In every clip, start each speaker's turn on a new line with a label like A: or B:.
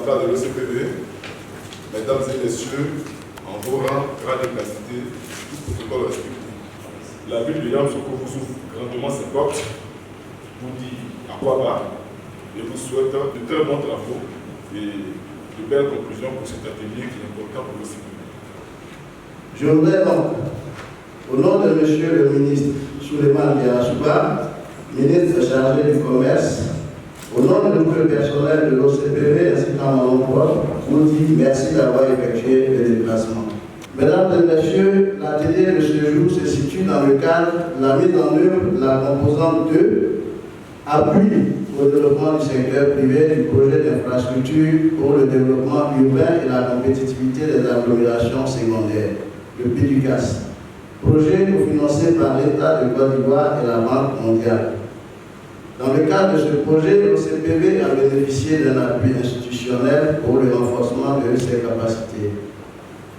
A: centrale de l'OCPV, mesdames et messieurs, en vos rangs, grade et capacité, tout protocole respecté. La ville de Yamoussoukro vous ouvre grandement ses portes, vous dit à quoi va, et vous souhaite de très bons travaux et de belles conclusions pour cet atelier qui est important pour l'OCPV.
B: Je voudrais donc, au nom de Monsieur le ministre Souleymane Diarra, ministre chargé du Commerce, au nom de tout le personnel de l'OCPV ainsi qu'en mon nom propre, vous dire merci d'avoir effectué le déplacement. Mesdames et messieurs, l'atelier de ce jour se situe dans le cadre de la mise en œuvre de la composante 2, appui au développement du secteur privé du projet d'infrastructure pour le développement urbain et la compétitivité des agglomérations secondaires, le PIDUCAS. Projet cofinancé par l'État de Côte d'Ivoire et la Banque mondiale. Dans le cadre de ce projet, l'OCPV a bénéficié d'un appui institutionnel pour le renforcement de ses capacités.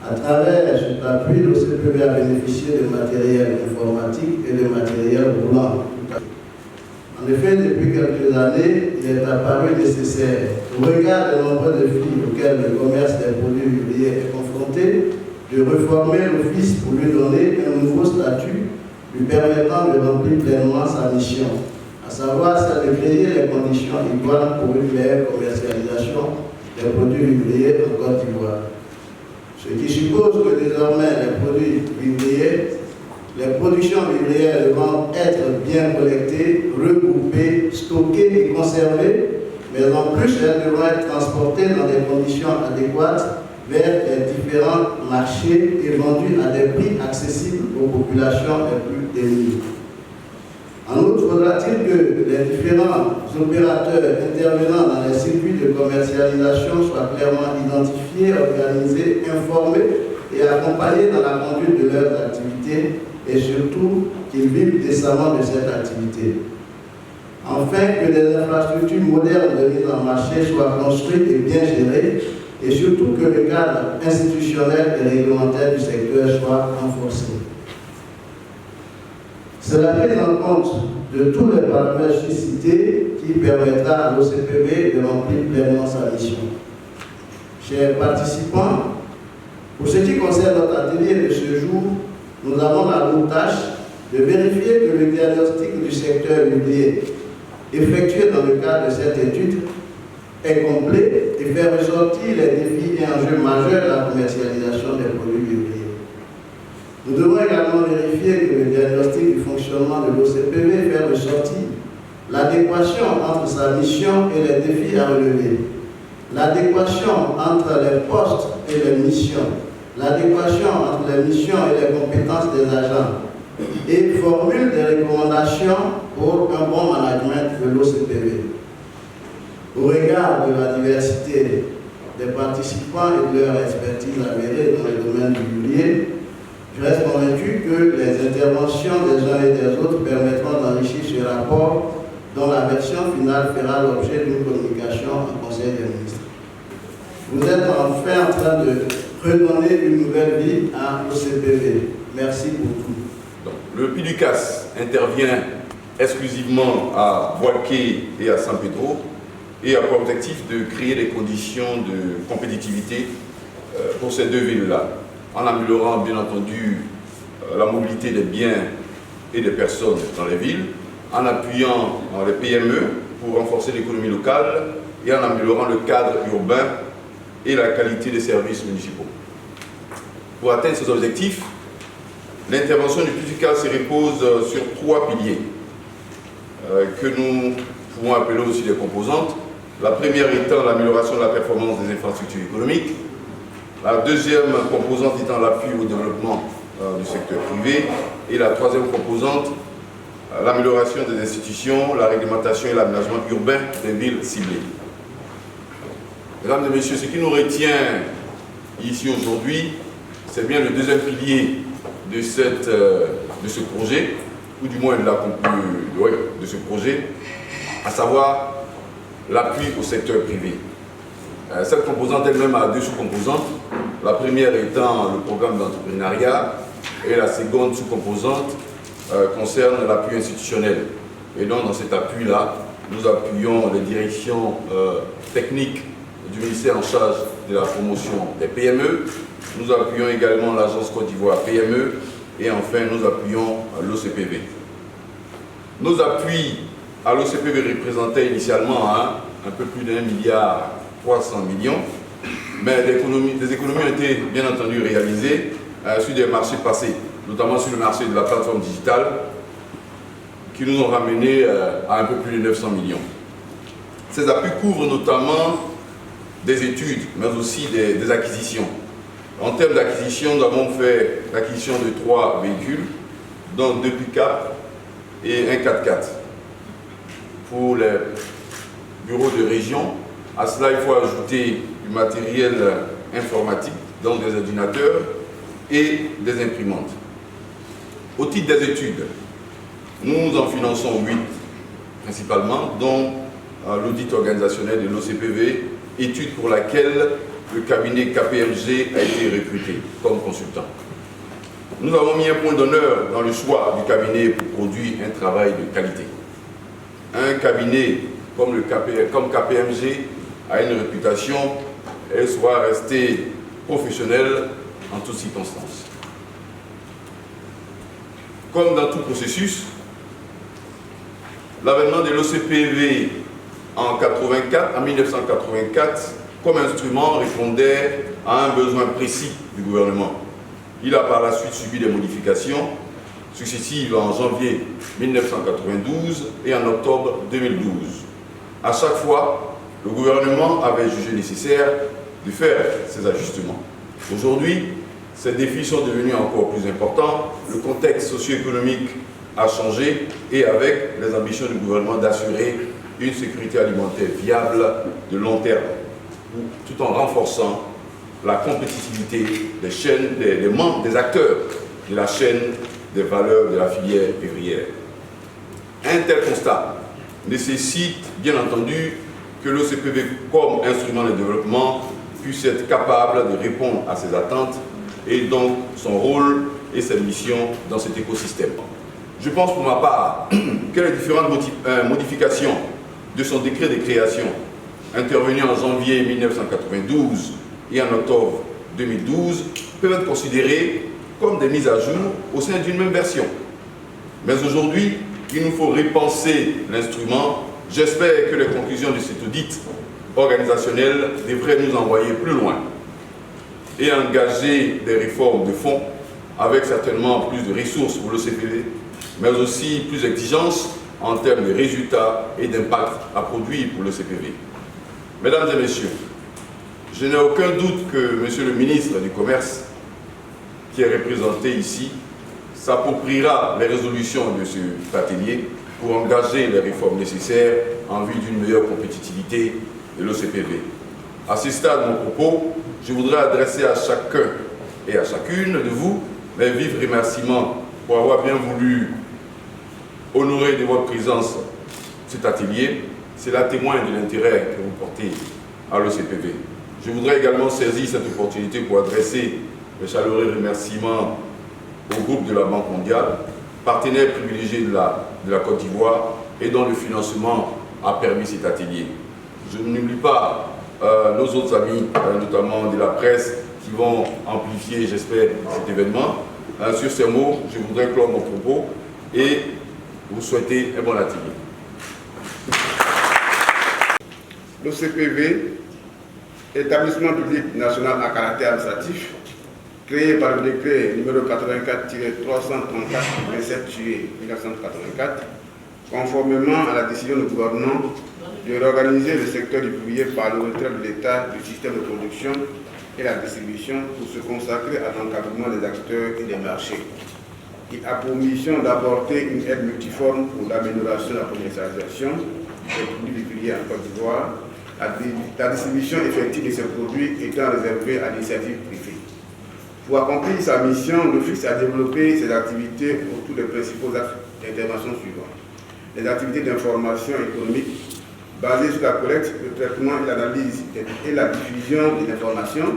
B: À travers cet appui, l'OCPV a bénéficié de matériel informatique et de matériel roulant. En effet, depuis quelques années, il est apparu nécessaire, au regard des nombreux défis auxquels le commerce des produits immobiliers est confronté, de reformer l'Office pour lui donner un nouveau statut lui permettant de remplir pleinement sa mission, à savoir celle de créer les conditions idoines pour une meilleure commercialisation des produits immobiliers en Côte d'Ivoire. Ce qui suppose que désormais les productions vivrières devront être bien collectées, regroupées, stockées et conservées, mais en plus elles devront être transportées dans des conditions adéquates vers les différents marchés et vendus à des prix accessibles aux populations les plus démunies. En outre, faudra-t-il que les différents opérateurs intervenant dans les circuits de commercialisation soient clairement identifiés, organisés, informés et accompagnés dans la conduite de leurs activités et surtout qu'ils vivent décemment de cette activité. Enfin, que des infrastructures modernes de mise en marché soient construites et bien gérées et surtout que le cadre institutionnel et réglementaire du secteur soit renforcé. C'est la prise en compte de tous les paramètres cités qui permettra à l'OCPV de remplir pleinement sa mission. Chers participants, pour ce qui concerne notre atelier de ce jour, nous avons la lourde tâche de vérifier que le diagnostic du secteur immobilier effectué dans le cadre de cette étude est complet et faire ressortir les défis et enjeux majeurs de la commercialisation des produits immobiliers. Nous devons également vérifier que le diagnostic du fonctionnement de l'OCPV fait ressortir l'adéquation entre sa mission et les défis à relever, l'adéquation entre les postes et les missions, l'adéquation entre les missions et les compétences des agents et formule des recommandations pour un bon management de l'OCPV. Au regard de la diversité des participants et de leur expertise avérée dans le domaine du immobilier, je reste convaincu que les interventions des uns et des autres permettront d'enrichir ce rapport dont la version finale fera l'objet d'une communication en Conseil des ministres. Vous êtes enfin en train de redonner une nouvelle vie à l'OCPV. Merci pour tout.
C: Donc, le PIDUCAS intervient exclusivement à Boaké et à San Pedro et a pour objectif de créer des conditions de compétitivité pour ces deux villes-là, en améliorant bien entendu la mobilité des biens et des personnes dans les villes, en appuyant les PME pour renforcer l'économie locale et en améliorant le cadre urbain et la qualité des services municipaux. Pour atteindre ces objectifs, l'intervention du PIDUCAS se repose sur trois piliers que nous pouvons appeler aussi des composantes. La première étant l'amélioration de la performance des infrastructures économiques. La deuxième composante étant l'appui au développement du secteur privé. Et la troisième composante, l'amélioration des institutions, la réglementation et l'aménagement urbain des villes ciblées. Mesdames et messieurs, ce qui nous retient ici aujourd'hui, c'est bien le deuxième pilier de ce projet, ou du moins de ce projet, à savoir l'appui au secteur privé. Cette composante elle-même a deux sous-composantes, la première étant le programme d'entrepreneuriat et la seconde sous-composante concerne l'appui institutionnel. Et donc dans cet appui-là, nous appuyons les directions techniques du ministère en charge de la promotion des PME. Nous appuyons également l'Agence Côte d'Ivoire PME et enfin nous appuyons l'OCPV. Nos appuis à l'OCPV représentaient initialement un peu plus d'1,3 milliard, mais des économies ont été bien entendu réalisées sur des marchés passés, notamment sur le marché de la plateforme digitale, qui nous ont ramené à un peu plus de 900 millions. Ces appuis couvrent notamment des études, mais aussi des acquisitions. En termes d'acquisition, nous avons fait l'acquisition de 3 véhicules, dont 2 pick-up et un 4x4. Pour les bureaux de région, à cela il faut ajouter du matériel informatique, donc des ordinateurs et des imprimantes. Au titre des études, nous en finançons 8 principalement, dont l'audit organisationnel de l'OCPV, étude pour laquelle le cabinet KPMG a été recruté comme consultant. Nous avons mis un point d'honneur dans le choix du cabinet pour produire un travail de qualité. Un cabinet comme KPMG a une réputation et soit resté professionnel en toutes circonstances. Comme dans tout processus, l'avènement de l'OCPV en 1984 comme instrument répondait à un besoin précis du gouvernement. Il a par la suite subi des modifications successives en janvier 1992 et en octobre 2012. À chaque fois, le gouvernement avait jugé nécessaire de faire ces ajustements. Aujourd'hui, ces défis sont devenus encore plus importants. Le contexte socio-économique a changé et avec les ambitions du gouvernement d'assurer une sécurité alimentaire viable de long terme, tout en renforçant la compétitivité des chaînes, des membres, des acteurs de la chaîne des valeurs de la filière vivrière. Un tel constat nécessite bien entendu que l'OCPV, comme instrument de développement, puisse être capable de répondre à ces attentes et donc son rôle et sa mission dans cet écosystème. Je pense pour ma part que les différentes modifications de son décret de création, intervenu en janvier 1992 et en octobre 2012, peuvent être considérées comme des mises à jour au sein d'une même version. Mais aujourd'hui, il nous faut repenser l'instrument. J'espère que les conclusions de cet audit organisationnel devraient nous envoyer plus loin et engager des réformes de fond avec certainement plus de ressources pour l'OCPV, mais aussi plus d'exigences en termes de résultats et d'impact à produire pour l'OCPV. Mesdames et messieurs, je n'ai aucun doute que Monsieur le ministre du Commerce, qui est représenté ici, s'appropriera les résolutions de cet atelier pour engager les réformes nécessaires en vue d'une meilleure compétitivité de l'OCPV. À ce stade de mon propos, je voudrais adresser à chacun et à chacune de vous mes vifs remerciements pour avoir bien voulu honorer de votre présence cet atelier. Cela témoigne de l'intérêt que vous portez à l'OCPV. Je voudrais également saisir cette opportunité pour adresser mes chaleureux remerciements au groupe de la Banque mondiale, partenaire privilégié de la Côte d'Ivoire et dont le financement a permis cet atelier. Je n'oublie pas nos autres amis, notamment de la presse, qui vont amplifier, j'espère, cet événement. Sur ces mots, je voudrais clore mon propos et vous souhaiter un bon atelier.
D: L'OCPV, établissement public national à caractère administratif, créé par le décret numéro 84-334 du 27 juillet 1984, conformément à la décision du gouvernement de réorganiser le secteur du vivrier par le retrait de l'État du système de production et la distribution pour se consacrer à l'encadrement des acteurs et des marchés. Il a pour mission d'apporter une aide multiforme pour l'amélioration de la commercialisation des produits vivriers en Côte d'Ivoire, la distribution effective de ces produits étant réservée à l'initiative privée. Pour accomplir sa mission, l'Office a développé ses activités autour des principaux axes d'intervention suivants. Les activités d'information économique basées sur la collecte, le traitement et l'analyse et la diffusion des informations,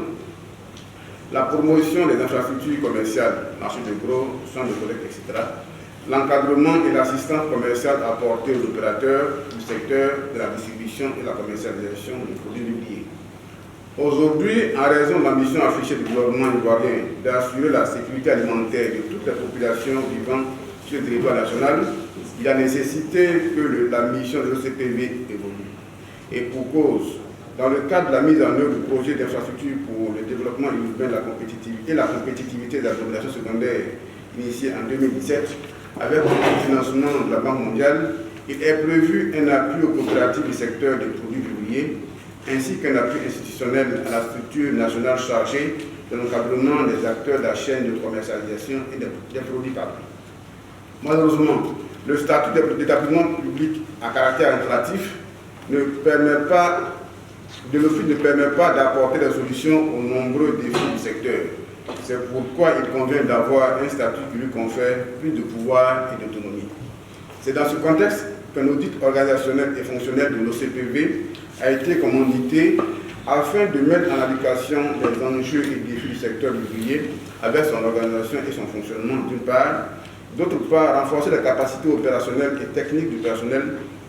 D: la promotion des infrastructures commerciales, marché de gros, centres de collecte, etc., l'encadrement et l'assistance commerciale apportée aux opérateurs du secteur de la distribution et la commercialisation des produits vivriers, Aujourd'hui, en raison de la mission affichée du gouvernement ivoirien d'assurer la sécurité alimentaire de toutes les populations vivant sur le territoire national, il y a nécessité que la mission de l'OCPV évolue. Et pour cause, dans le cadre de la mise en œuvre du projet d'infrastructure pour le développement urbain et la compétitivité de la population secondaire initié en 2017, avec le financement de la Banque mondiale, il est prévu un appui aux coopératives du secteur des produits vivriers, ainsi qu'un appui institutionnel à la structure nationale chargée de l'encadrement des acteurs de la chaîne de commercialisation et des produits fabriqués. Malheureusement, le statut d'établissement public à caractère administratif ne permet pas d'apporter des solutions aux nombreux défis du secteur. C'est pourquoi il convient d'avoir un statut qui lui confère plus de pouvoir et d'autonomie. C'est dans ce contexte qu'un audit organisationnel et fonctionnel de l'OCPV a été commandité afin de mettre en application les enjeux et défis du secteur vivrier avec son organisation et son fonctionnement d'une part, d'autre part renforcer la capacité opérationnelle et technique du personnel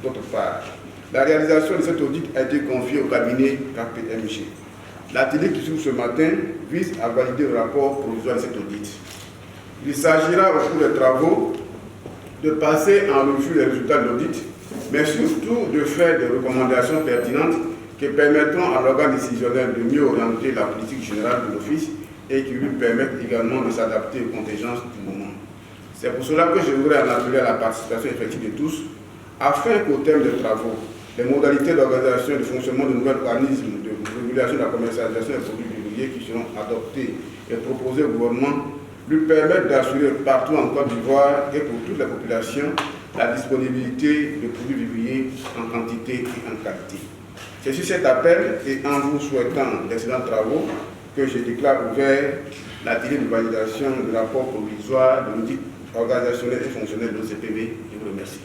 D: d'autre part. La réalisation de cet audit a été confiée au cabinet KPMG. L'atelier qui s'ouvre ce matin vise à valider le rapport provisoire de cet audit. Il s'agira au cours des travaux de passer en revue les résultats de l'audit, mais surtout de faire des recommandations pertinentes qui permettront à l'organe décisionnel de mieux orienter la politique générale de l'Office et qui lui permettent également de s'adapter aux contingences du moment. C'est pour cela que je voudrais en appeler à la participation effective de tous, afin qu'au terme des travaux, les modalités d'organisation et de fonctionnement de nouveaux organismes de régulation de la commercialisation des produits vivriers qui seront adoptés et proposés au gouvernement lui permettent d'assurer partout en Côte d'Ivoire et pour toute la population la disponibilité de produits vivriers en quantité et en qualité. C'est sur cet appel et en vous souhaitant d'excellents travaux que je déclare ouvert l'atelier de validation du rapport provisoire de l'audit organisationnel et fonctionnel de l'OCPV. Je vous remercie.